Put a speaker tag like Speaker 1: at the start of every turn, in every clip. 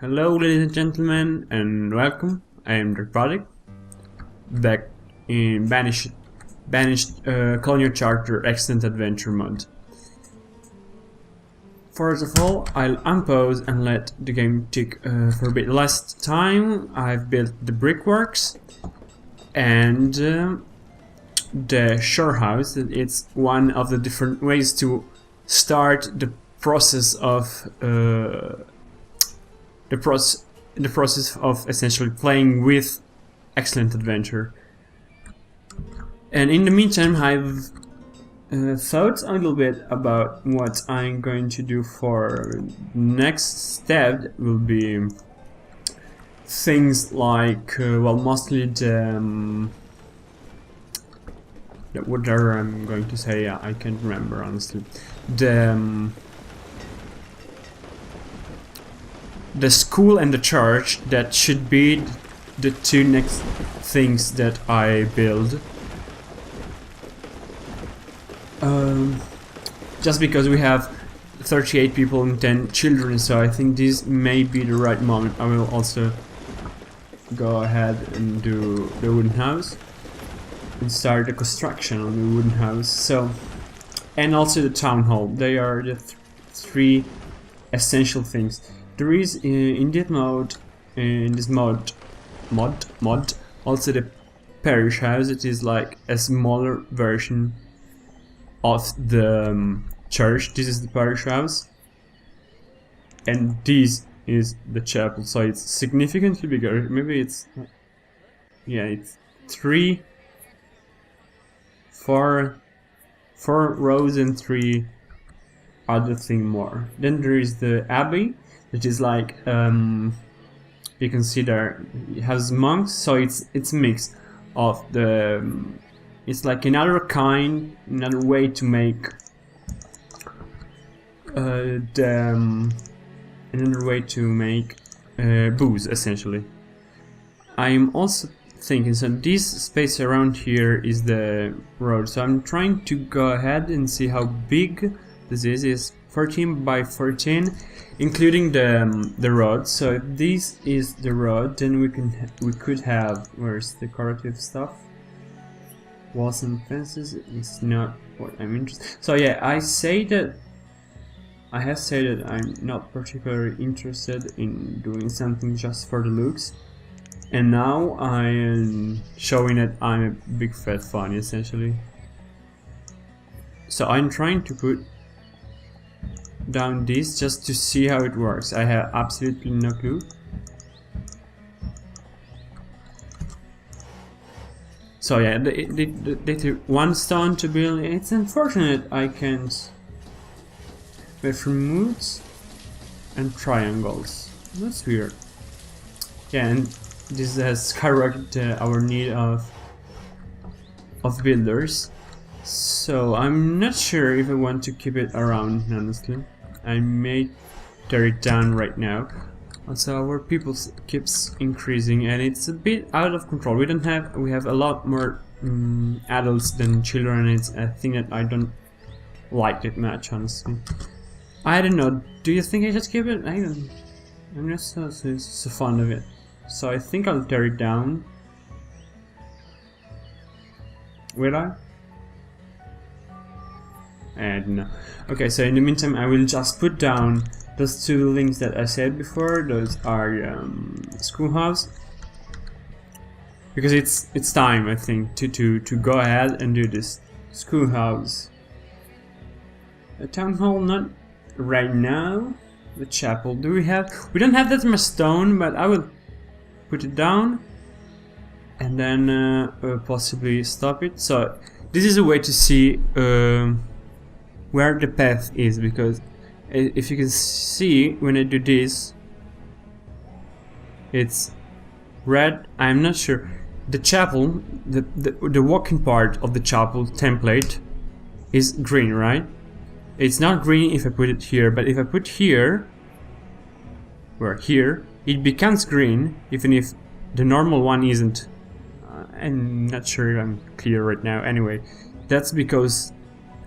Speaker 1: Hello ladies and gentlemen and welcome. I am DarkVadek, back in Banished Colonial Charter Excellent Adventure mode. First of all, I'll unpause and let the game tick for a bit. Last time I've built the brickworks and the shore house. It's one of the different ways to start the process of the process of essentially playing with Excellent Adventure. And in the meantime, I've thought a little bit about what I'm going to do for next step. Will be things like well, mostly the whatever I'm going to say, I can't remember honestly. The school and the church, that should be the two next things that I build. Just because we have 38 people and 10 children, so I think this may be the right moment. I will also go ahead and do the wooden house and start the construction on the wooden house. So, and also the town hall. They are the three essential things. There is in this mod, also the parish house. It is like a smaller version of the church. This is the parish house, and this is the chapel. So it's significantly bigger. Maybe it's, yeah, it's four rows and 3 other thing more. Then there is the abbey. It is like you can see there it has monks, so it's a mix of the it's like another way to make booze essentially. I'm also thinking, so this space around here is the road, so I'm trying to go ahead and see how big this is 14 by 14, including the road. So if this is the road, then we could have, where's the decorative stuff? Walls and fences is not what I'm interested. So yeah, I have said that I'm not particularly interested in doing something just for the looks, and now I am showing that I'm a big fat fan essentially. So I'm trying to put down this just to see how it works. I have absolutely no clue. So yeah, they took 1 stone to build. It's unfortunate I can't make remotes and triangles. That's weird. Yeah, and this has skyrocketed our need of builders. So I'm not sure if I want to keep it around, honestly. I may tear it down right now. Also, our people keeps increasing and it's a bit out of control. We have a lot more adults than children. It's a thing that I don't like it much, honestly. I don't know. Do you think I should keep it? I'm not so fond of it. So I think I'll tear it down. Will I? I don't know. Okay, so in the meantime I will just put down those 2 links that I said before. Those are schoolhouse, because it's time, I think, to go ahead and do this schoolhouse. The town hall, not right now. The chapel, we don't have that much stone, but I will put it down and then possibly stop it. So this is a way to see where the path is, because if you can see when I do this, it's red. I'm not sure. The chapel, the walking part of the chapel template is green, right? It's not green if I put it here, but if I put here, it becomes green, even if the normal one isn't. I'm not sure if I'm clear right now. Anyway, that's because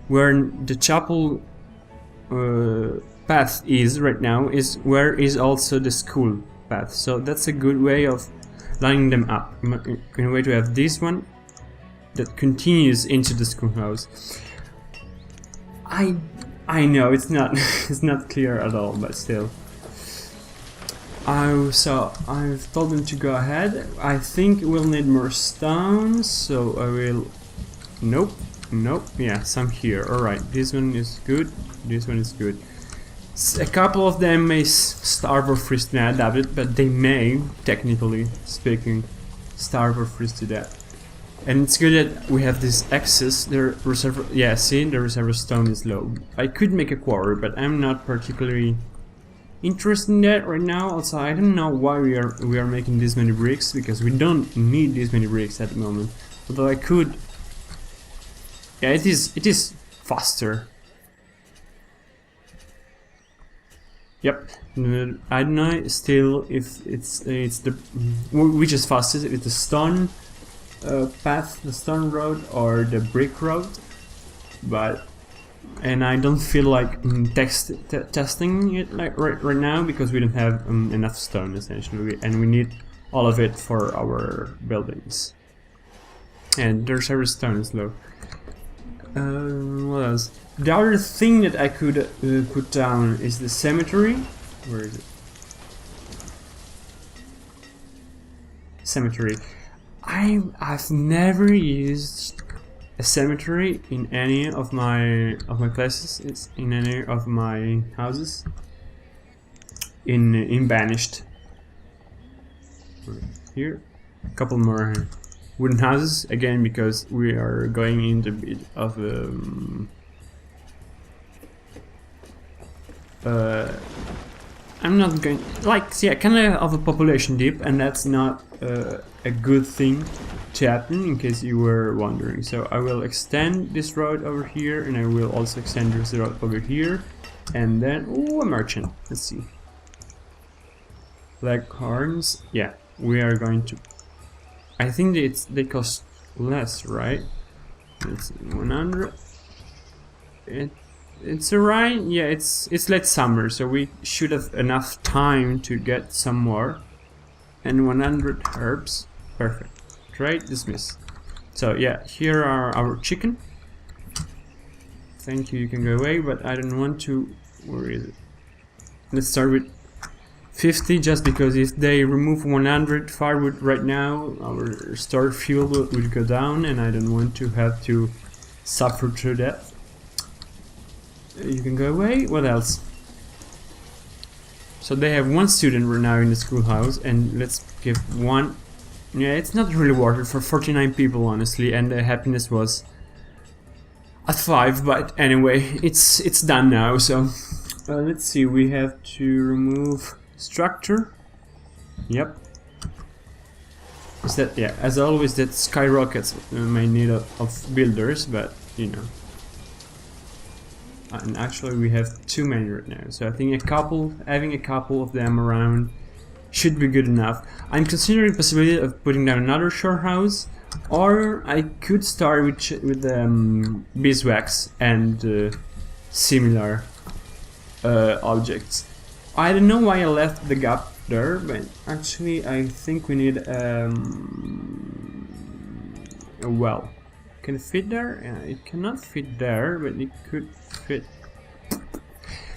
Speaker 1: where the chapel path is right now is where is also the school path. So that's a good way of lining them up. In a way to have this one that continues into the schoolhouse. I know it's not it's not clear at all, but still. So I've told them to go ahead. I think we'll need more stones, so I will. Nope, yeah, some here. Alright, this one is good, this one is good. A couple of them may starve or freeze to adapt it, but they may, technically speaking, starve or freeze to death. And it's good that we have this excess. The reserve, yeah, see, the reserve stone is low. I could make a quarry, but I'm not particularly interested in that right now. Also, I don't know why we are making this many bricks, because we don't need this many bricks at the moment. Although I could. Yeah, it is faster. Yep. I don't know still if it's the which is fastest, if it's the stone path, the stone road, or the brick road. But and I don't feel like testing it like right now, because we don't have enough stone essentially, and we need all of it for our buildings. And there's every stone is low. What else? The other thing that I could put down is the cemetery. Where is it? Cemetery. I've never used a cemetery in any of my places. It's in any of my houses. In Banished. Here, a couple more wooden houses again, because we are going into a bit of I'm not going like, yeah, kind of a population dip, and that's not a good thing to happen, in case you were wondering. So I will extend this road over here, and I will also extend this road over here, and then a merchant. Let's see. Leghorns. Yeah, we are going to. I think they cost less, right? Let's see, 100. It's alright. Yeah, it's late summer, so we should have enough time to get some more. And 100 herbs. Perfect. Trade dismiss. So yeah, here are our chicken. Thank you, you can go away, but I don't want to. Where is it? Let's start with 50, just because if they remove 100 firewood right now, our stored fuel will go down, and I don't want to have to suffer through that. You can go away. What else? So they have one student right now in the schoolhouse, and let's give one. Yeah, it's not really worth it for 49 people, honestly, and the happiness was at 5, but anyway, it's done now. So let's see, we have to remove structure. Yep. Is that, yeah, as always, that skyrockets my need of builders, but you know. And actually we have too many right now, so I think having a couple of them around should be good enough. I'm considering the possibility of putting down another shore house, or I could start with beeswax and similar objects. I don't know why I left the gap there, but actually I think we need a well. Can it fit there? Yeah, it cannot fit there, but it could fit.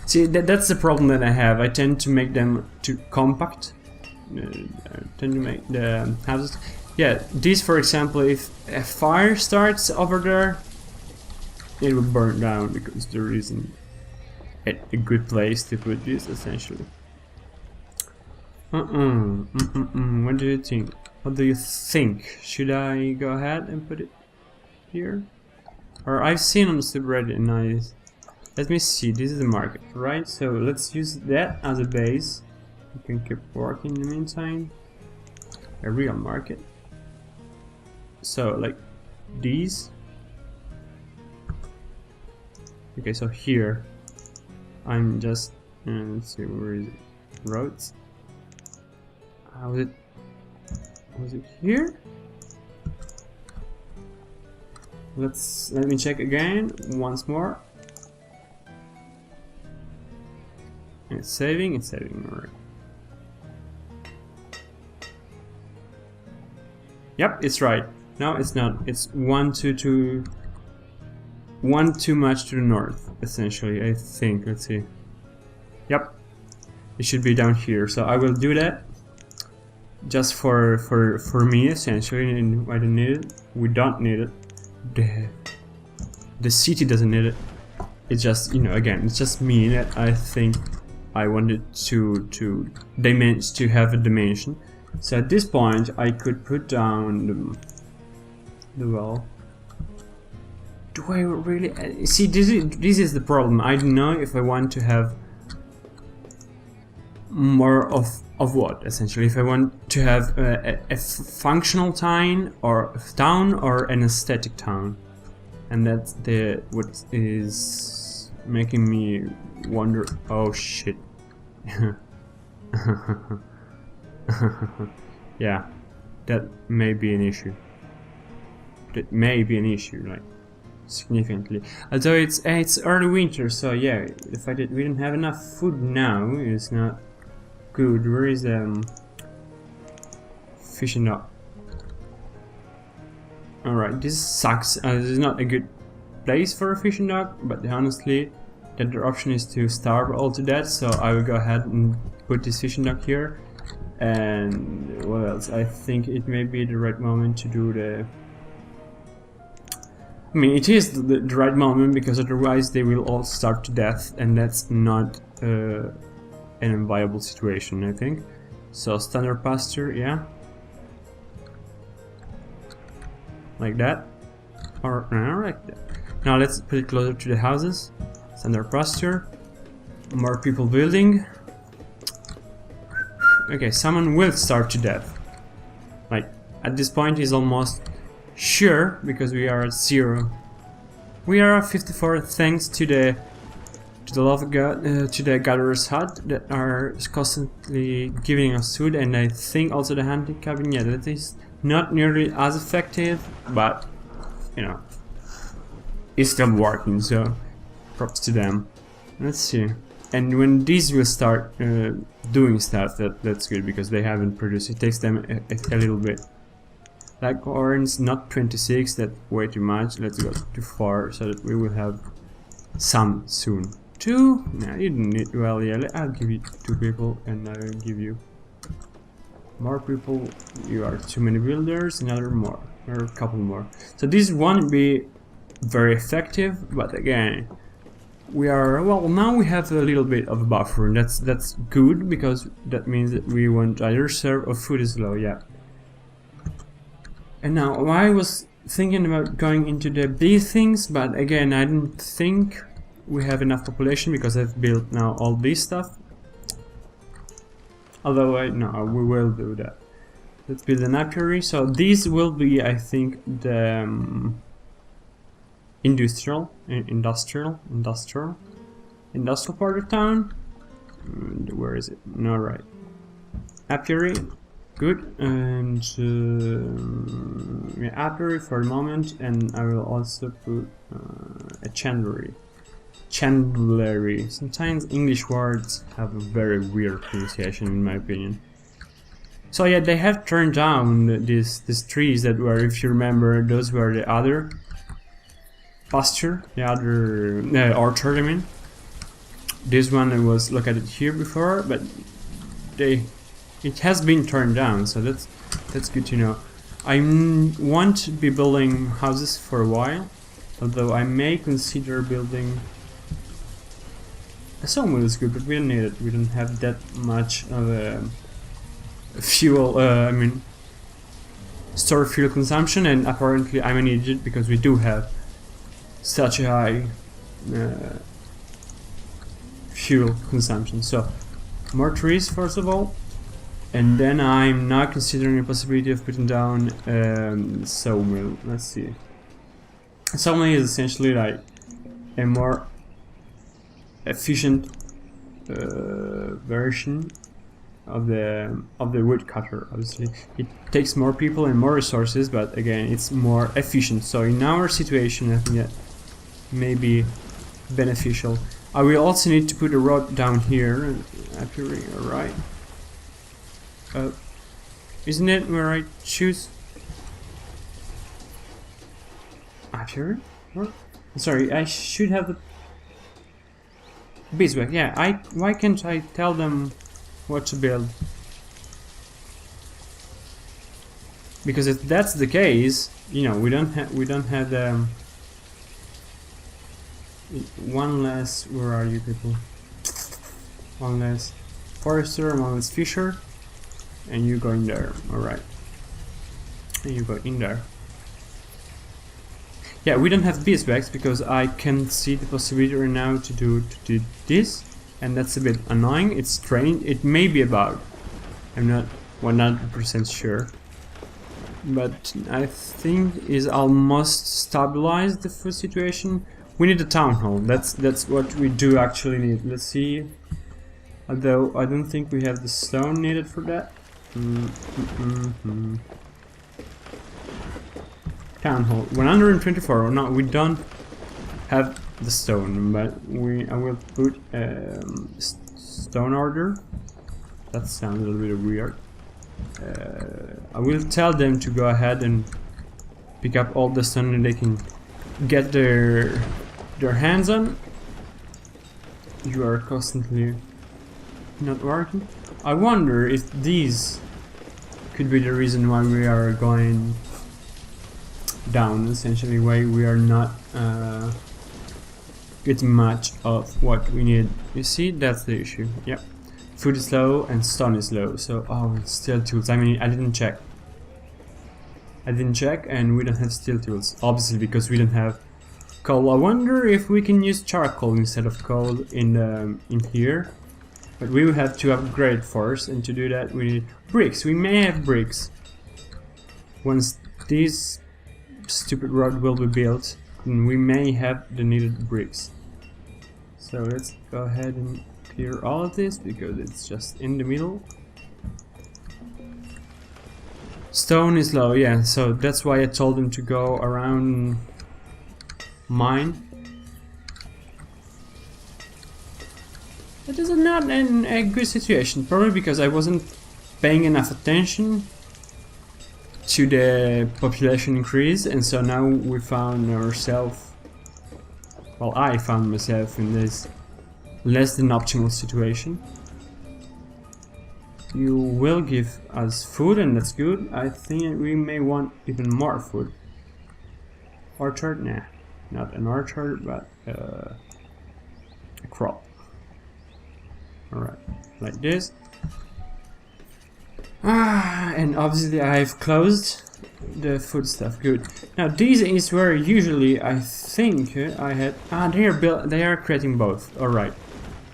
Speaker 1: See, that's the problem that I have. I tend to make them too compact. I tend to make the houses. Yeah, these, for example, if a fire starts over there, it will burn down, because there isn't a good place to put this, essentially. What do you think? What do you think? Should I go ahead and put it here? Or I've seen on the subreddit, nice. Let me see, this is the market, right? So let's use that as a base. We can keep working in the meantime. A real market. So like these. Okay, so here I'm just let's see, where is it? Roads. How was it here? Let me check again once more. It's saving, alright. Yep, it's right. No, it's not. It's one too much to the north, essentially, I think. Let's see. Yep. It should be down here, so I will do that. Just for me, essentially, and I don't need it. We don't need it. The city doesn't need it. It's just, you know, again, it's just me that I think I wanted to have a dimension. So at this point, I could put down the well. Do I really see? This is the problem. I don't know if I want to have more of what, essentially. If I want to have a functional town or an aesthetic town, and that's what is making me wonder. Oh shit. Yeah, that may be an issue. Like significantly. Although it's early winter, so yeah, the fact that we don't have enough food now is not good. Where is fishing dock? Alright, this sucks. This is not a good place for a fishing dock, but honestly, the other option is to starve all to death, so I will go ahead and put this fishing dock here. And what else? I think it may be the right moment to do the... I mean, it is the right moment, because otherwise they will all starve to death, and that's not an unviable situation, I think. So standard pasture, yeah. Like that. Or like that. Now let's put it closer to the houses. Standard pasture. More people building. Okay, someone will starve to death. Like, at this point is almost sure, because we are at 0. We are at 54 thanks to the love of God, to the gatherer's hut that are constantly giving us food, and I think also the hunting cabin. Yeah, that is not nearly as effective, but you know, it's still working. So props to them. Let's see. And when these will start doing stuff, that's good, because they haven't produced. It takes them a little bit. Like orange, not 26, that's way too much. Let's go to 4 so that we will have some soon. 2? No, you don't need. Well, yeah, I'll give you 2 people, and I will give you more people. You are too many builders, another more, or a couple more. So this won't be very effective, but again, we are, well, now we have a little bit of a buffer, and that's good, because that means that we won't either serve or food is low, yeah. And now I was thinking about going into the big things, but again, I don't think we have enough population, because I've built now all this stuff. Although no, we will do that. Let's build an apiary. So this will be, I think, the industrial part of town. Where is it? No, right. Apiary, good. And yeah, apiary for a moment, and I will also put a chandlery. Chandlery. Sometimes English words have a very weird pronunciation, in my opinion. So yeah, they have turned down these trees that were, if you remember, those were the other pasture, the other orchard, I mean. This one was located here before, but it has been turned down, so that's good to know. I won't be building houses for a while, although I may consider building a sawmill. Is good, but we don't need it. We don't have that much of a fuel. I mean, store fuel consumption, and apparently I'm an idiot, because we do have such a high fuel consumption. So more trees first of all, and then I'm not considering the possibility of putting down sawmill. Let's see. Sawmill is essentially like a more efficient version of the woodcutter. Obviously, it takes more people and more resources, but again, it's more efficient. So in our situation, I think that may be beneficial. I will also need to put a rod down here. Apiary, alright. Isn't it where I choose? Apiary? What? Sorry, I should have the beeswax. Yeah, why can't I tell them what to build? Because if that's the case, you know, we don't have the one less. Where are you people? One less forester, one less fisher, and you go in there. All right, and you go in there. Yeah, we don't have beeswax because I can see the possibility right now to do this, and that's a bit annoying. It's strange. It may be a bug. I'm not 100% sure, but I think is almost stabilized the food situation. We need a town hall. That's what we do actually need. Let's see. Although I don't think we have the stone needed for that. Town hall 124. No, we don't have the stone, but I will put stone order. That sounds a little bit weird. I will tell them to go ahead and pick up all the stone that they can get their hands on. You are constantly not working. I wonder if these could be the reason why we are going down, essentially why we are not getting much of what we need. You see, that's the issue. Yep. Food is low and stone is low, so it's steel tools. I mean, I didn't check, and we don't have steel tools, obviously, because we don't have coal. I wonder if we can use charcoal instead of coal in here, but we will have to upgrade first, and to do that we need bricks. We may have bricks once this stupid road will be built, and we may have the needed bricks. So let's go ahead and clear all of this because it's just in the middle. Stone is low, yeah, so that's why I told them to go around mine. It is not in a good situation, probably because I wasn't paying enough attention to the population increase, and so now we found ourselves, well, I found myself in this less than optimal situation. You will give us food, and that's good. I think we may want even more food. Orchard? Nah, not an orchard, but a crop. Alright, like this. And obviously I've closed the food stuff. Good. Now this is where usually I think I had. They are creating both. All right.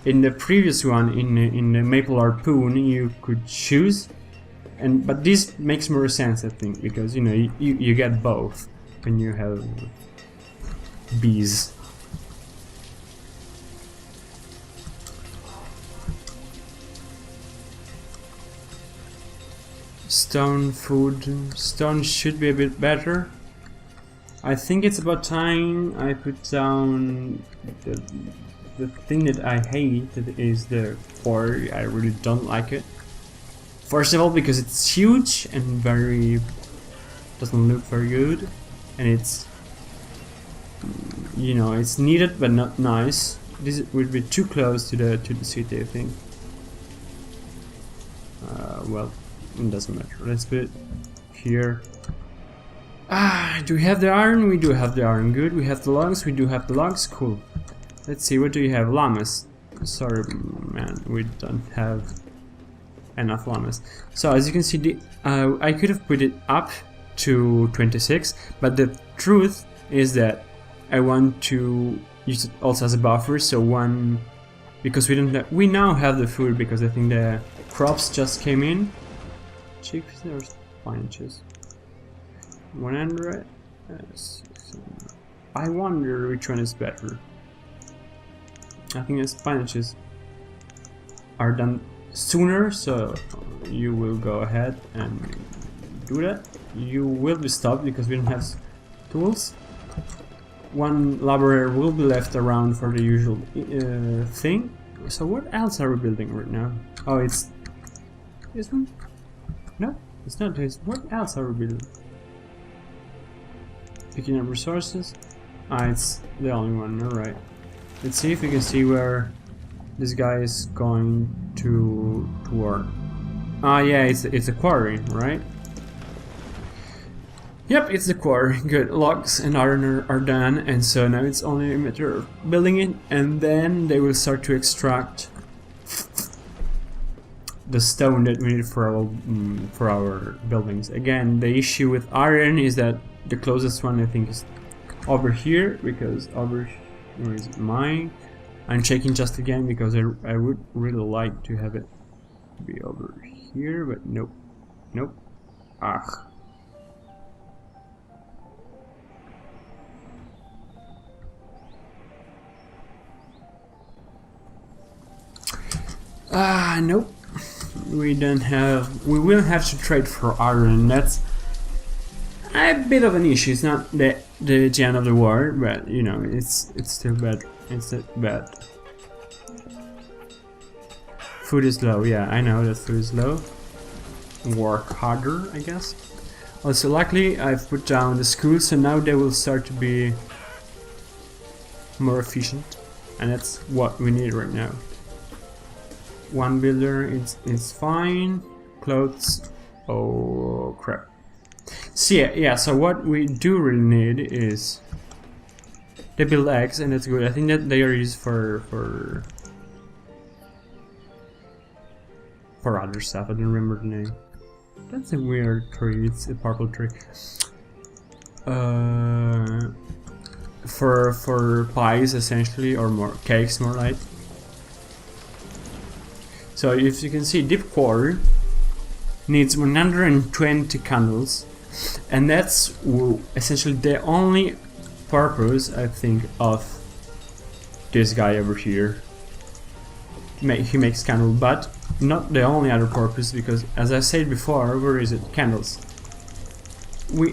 Speaker 1: In the previous one, in the maple harpoon, you could choose, but this makes more sense, I think, because you know you get both when you have bees. Stone food. Stone should be a bit better. I think it's about time I put down the thing that I hate, that is the quarry. I really don't like it. First of all, because it's huge and doesn't look very good, and it's, you know, it's needed but not nice. This would be too close to the city, I think. Well, it doesn't matter. Let's put it here. Do we have the iron? We do have the iron. Good. We have the logs. We do have the logs. Cool. Let's see. What do you have? Llamas. Sorry, man. We don't have enough llamas. So as you can see, I could have put it up to 26, but the truth is that I want to use it also as a buffer. So because we now have the food, because I think the crops just came in. Chickpeas or spinaches? 100. I wonder which one is better. I think the spinaches are done sooner, so you will go ahead and do that. You will be stopped because we don't have tools. one laboratory will be left around for the usual thing. So what else are we building right now? Oh, it's this one? No, it's not this. What else are we building? Picking up resources. Ah, it's the only one, alright. Let's see if we can see where this guy is going to work. Ah, yeah, it's a quarry, right? Yep, it's the quarry. Good. Logs and iron are done, and so now it's only a matter of building it, and then they will start to extract the stone that we need for our buildings. Again, the issue with iron is that the closest one I think is over here, because over where is mine? I'm checking just again because I would really like to have it be over here, but nope, nope. Ah. Nope. We don't have. We will have to trade for iron. That's a bit of an issue. It's not the end of the war, but you know, it's still bad. It's still bad. Food is low. Yeah, I know that food is low. Work harder, I guess. Also, luckily, I've put down the schools, so now they will start to be more efficient, and that's what we need right now. One builder is fine. Clothes, oh crap. So yeah, so what we do really need is they build eggs, and that's good. I think that they are used for other stuff. I don't remember the name. That's a weird tree. It's a purple tree. For pies essentially, or more cakes, more like. So if you can see, deep quarry needs 120 candles, and that's essentially the only purpose I think of this guy over here. He makes candle, but not the only other purpose, because as I said before, where is it? Candles.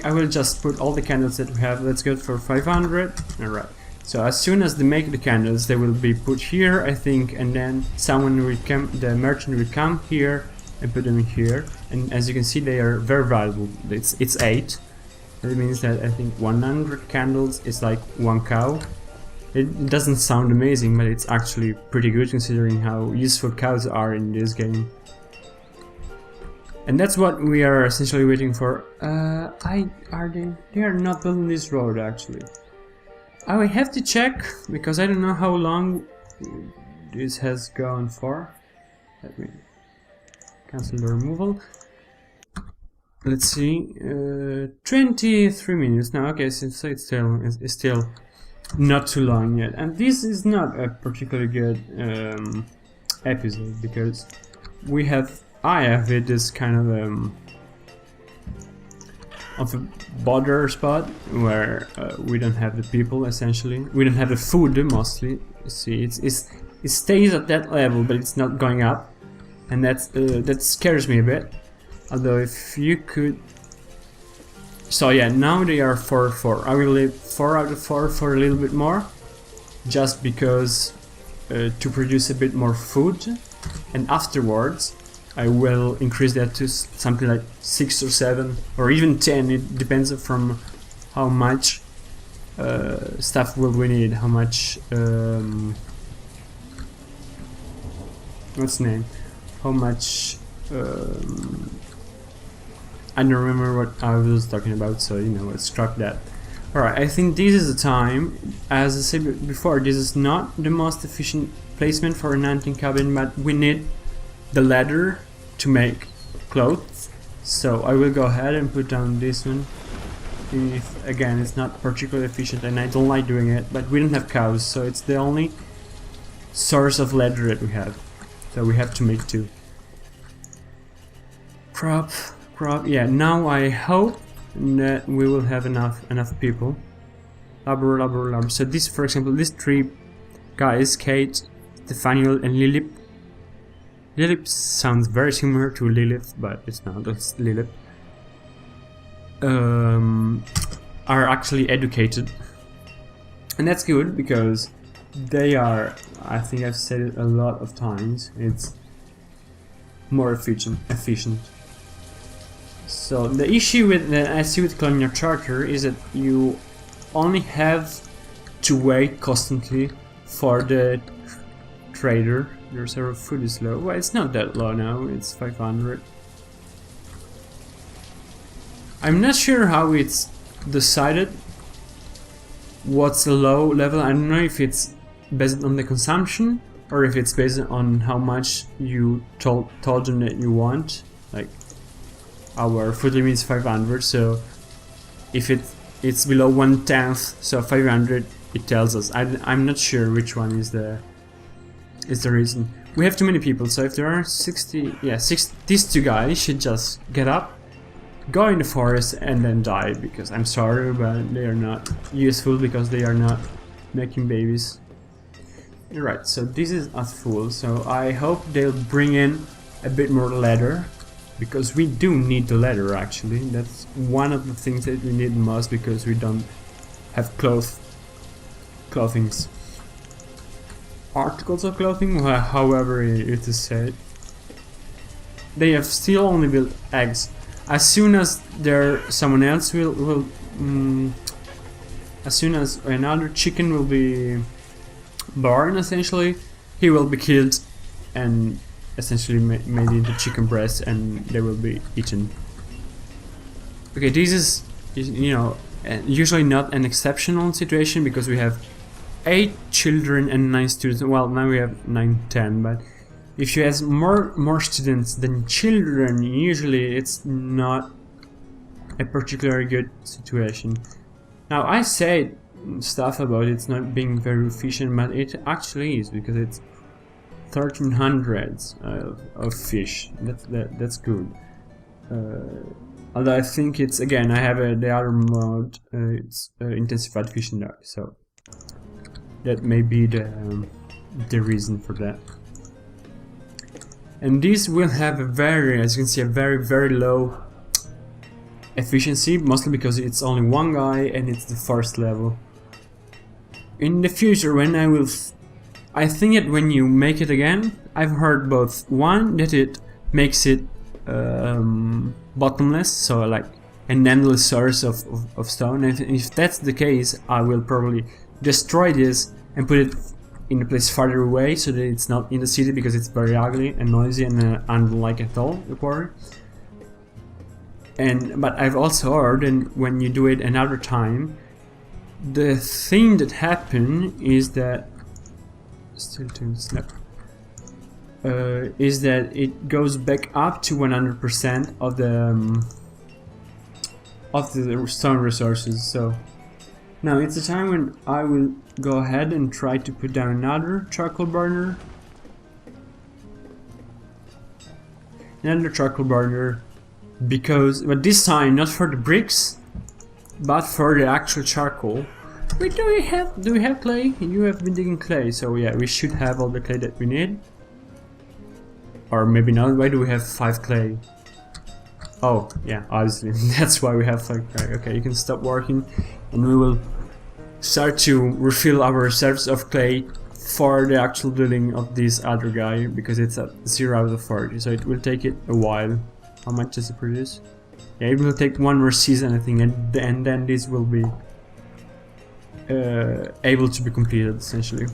Speaker 1: I will just put all the candles that we have. Let's go for 500. Alright. So as soon as they make the candles, they will be put here, I think, and then someone will come, the merchant will come here and put them in here. And as you can see, they are very valuable. It's 8. That means that I think 100 candles is like 1 cow. It doesn't sound amazing, but it's actually pretty good considering how useful cows are in this game. And that's what we are essentially waiting for. They are not building this road actually. I will have to check, because I don't know how long this has gone for. Let me cancel the removal. Let's see, 23 minutes now. Okay, so it's still not too long yet, and this is not a particularly good episode, because I have hit this kind of a border spot where we don't have the people, essentially. We don't have the food, mostly. You see, it stays at that level, but it's not going up, and that scares me a bit. Although if you could... So yeah, now they are 4-4. I will leave 4 out of 4 for a little bit more, just because to produce a bit more food, and afterwards I will increase that to something like 6 or 7 or even 10. It depends from how much stuff will we need, how much what's the name? How much I don't remember what I was talking about, so you know, let's scrap that. Alright, I think this is the time. As I said before, this is not the most efficient placement for an hunting cabin, but we need the ladder to make clothes. So I will go ahead and put down this one. If, again, it's not particularly efficient and I don't like doing it, but we don't have cows, so it's the only source of ladder that we have. So we have to make 2. Crop, yeah, now I hope that we will have enough people. Labor. So this, for example, these 3 guys, Kate, Nathaniel and Lilith. Lilith sounds very similar to Lilith, but it's not, it's Lilith. Are actually educated. And that's good because they are, I think I've said it a lot of times, it's more efficient. So the issue with that I see with Colonial Charter is that you only have to wait constantly for the trader. Your reserve of food is low. Well, it's not that low now, it's 500. I'm not sure how it's decided what's a low level. I don't know if it's based on the consumption or if it's based on how much you told them that you want. Like, our food limit is 500, so if it's below 1/10, so 500, it tells us. I'm not sure which one is the reason. We have too many people, so if there are 60, yeah, these two guys should just get up, go in the forest and then die, because I'm sorry, but they are not useful because they are not making babies. Right, so this is at full, so I hope they'll bring in a bit more leather, because we do need the leather actually. That's one of the things that we need most, because we don't have clothings. Articles of clothing, however it is said. They have still only built eggs. As soon as someone else will as soon as another chicken will be born, essentially, he will be killed and essentially made into chicken breast, and they will be eaten. Okay, this is, you know, usually not an exceptional situation, because we have 8 children and 9 students. Well, now we have 9, 10, but if you have more students than children, usually it's not a particularly good situation. Now, I say stuff about it's not being very efficient, but it actually is, because it's 1300 of fish. That's good. Although I think it's, again, I have the other mode, it's intensified fishing now, so that may be the reason for that. And this will have a very, as you can see, a very low efficiency, mostly because it's only one guy and it's the first level. In the future, when I think that when you make it again, I've heard both. One, that it makes it bottomless, so like an endless source of stone. And if that's the case, I will probably destroy this and put it in a place farther away, so that it's not in the city, because it's very ugly and noisy and unlike at all the quarry. But I've also heard, and when you do it another time, the thing that happens is that is that it goes back up to 100% of the stone resources. So now it's a time when I will go ahead and try to put down another charcoal burner. Because, but this time not for the bricks, but for the actual charcoal. Wait, do we have clay? You have been digging clay, so yeah, we should have all the clay that we need. Or maybe not. Why do we have 5 clay? Oh, yeah, obviously. That's why we have 5 clay. Okay, you can stop working, and we will start to refill our reserves of clay for the actual building of this other guy, because it's at 0 out of 40, so it will take it a while. How much does it produce? Yeah, it will take 1 more season, I think, and then this will be able to be completed, essentially.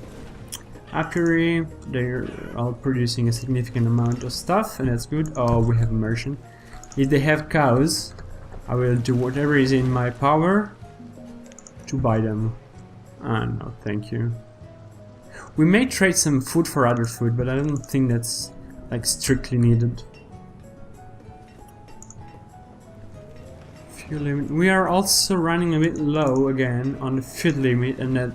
Speaker 1: Apiary, they're all producing a significant amount of stuff, and that's good. Oh, we have immersion. If they have cows, I will do whatever is in my power to buy them. Ah, no, thank you. We may trade some food for other food, but I don't think that's like strictly needed. Fuel limit. We are also running a bit low again on the fuel limit, and that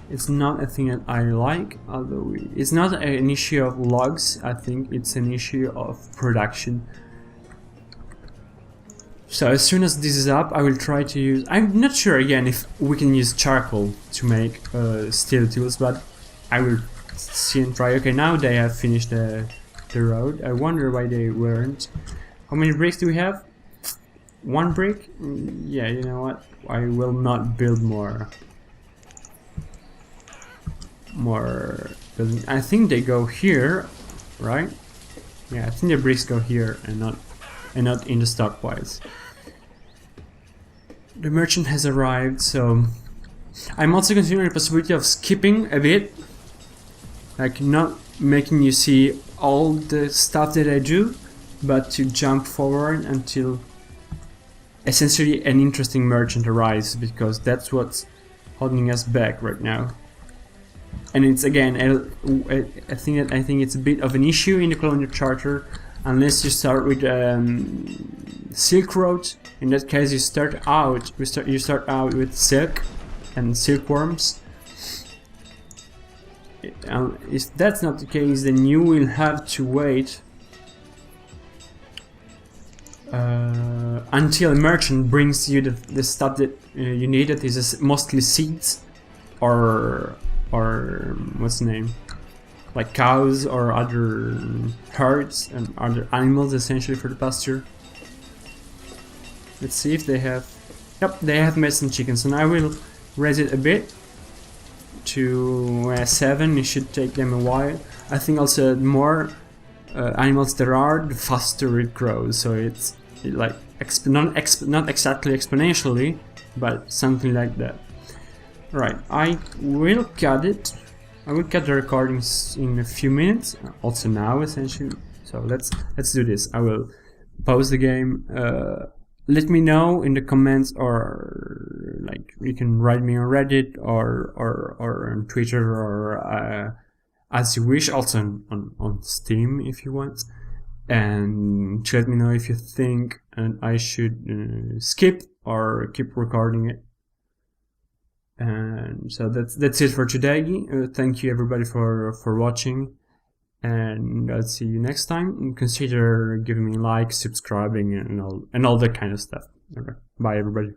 Speaker 1: it's not a thing that I like. Although it's not an issue of logs, I think it's an issue of production. So as soon as this is up, I will try to use... I'm not sure again if we can use charcoal to make steel tools, but I will see and try. Okay, now they have finished the road. I wonder why they weren't. How many bricks do we have? 1 brick? Yeah, you know what? I will not build more. more building. I think they go here, right? Yeah, I think the bricks go here and not in the stockpiles. The merchant has arrived, so I'm also considering the possibility of skipping a bit, like not making you see all the stuff that I do, but to jump forward until essentially an interesting merchant arrives, because that's what's holding us back right now. And it's again, I think it's a bit of an issue in the Colonial Charter, unless you start with Silk Road. In that case, you start out with silk and silkworms. If that's not the case, then you will have to wait until a merchant brings you the stuff that you need. That is mostly seeds or what's the name, like cows or other herds and other animals, essentially, for the pasture. Let's see if they have. Yep, they have medicine chickens, and I will raise it a bit to 7. It should take them a while. I think also the more animals there are, the faster it grows. So it's like not exactly exponentially, but something like that. Right, I will cut it. I will cut the recordings in a few minutes. Also now, essentially. So let's do this. I will pause the game. Let me know in the comments, or like you can write me on Reddit or on Twitter, or as you wish, also on Steam if you want, and let me know if you think I should skip or keep recording it. And so that's it for today. Thank you everybody for watching, and I'll see you next time. And consider giving me a like, subscribing, and all that kind of stuff. Okay. Bye everybody.